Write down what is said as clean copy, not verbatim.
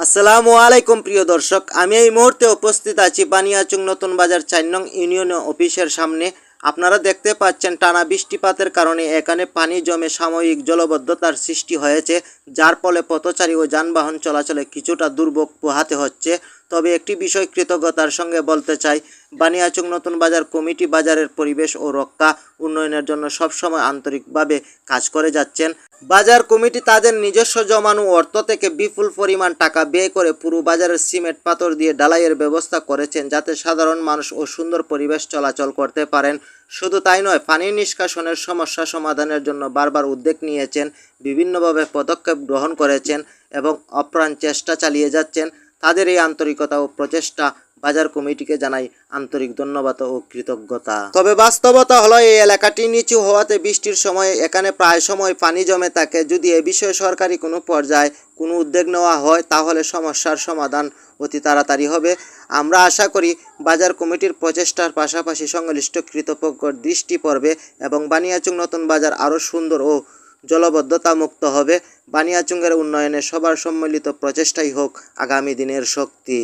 আসসালামু আলাইকুম প্রিয় দর্শক, আমি এই মুহূর্তে উপস্থিত আছি বানিয়াচং নতুন বাজার ৪ নং ইউনিয়ন অফিসের সামনে। আপনারা দেখতে পাচ্ছেন টানা বৃষ্টিপাতের কারণে এখানে পানি জমে সাময়িক জলবদ্ধতার সৃষ্টি হয়েছে, যার ফলে পথচারী ও যানবাহন চলাচলে কিছুটা দুর্ভোগ পোহাতে হচ্ছে। তবে একটি বিষয় কৃতজ্ঞতার সঙ্গে বলতে চাই, বানিয়াচং নতুন বাজার কমিটি বাজারের পরিবেশ ও রক্ষা উন্নয়নের জন্য সবসময় আন্তরিকভাবে কাজ করে যাচ্ছেন। বাজার কমিটি তাদের নিজস্ব জমানো অর্থ থেকে বিপুল পরিমাণ টাকা ব্যয় করে পুরো বাজারের সিমেন্ট পাথর দিয়ে ঢালাইয়ের ব্যবস্থা করেছেন, যাতে সাধারণ মানুষ ও সুন্দর পরিবেশ চলাচল করতে পারেন। শুধু তাই নয়, পানি নিষ্কাশনের সমস্যা সমাধানের জন্য বারবার উদ্যোগ নিয়েছেন, বিভিন্নভাবে পদক্ষেপ গ্রহণ করেছেন এবং আপ্রাণ চেষ্টা চালিয়ে যাচ্ছেন। তাদের এই আন্তরিকতা ও প্রচেষ্টা বাজার কমিটিকে জানাই আন্তরিক ধন্যবাদ ও কৃতজ্ঞতা। তবে বাস্তবতা হলো, এই এলাকাটি নিচু হওয়াতে বৃষ্টির সময় এখানে প্রায় সময় পানি জমে থাকে। যদি এ বিষয়ে সরকারি কোনো পর্যায়ে কোনো উদ্যোগ নেওয়া হয়, তাহলে সমস্যার সমাধান অতি তাড়াতাড়ি হবে। আমরা আশা করি বাজার কমিটির প্রচেষ্টার পাশাপাশি সংশ্লিষ্ট কর্তৃপক্ষের দৃষ্টি পড়বে এবং বানিয়াচং নতুন বাজার আরও সুন্দর ও জলবদ্ধতা মুক্ত হবে। বানিয়াচংয়ের উন্নয়নে সবার সম্মিলিত প্রচেষ্টাই হোক আগামী দিনের শক্তি।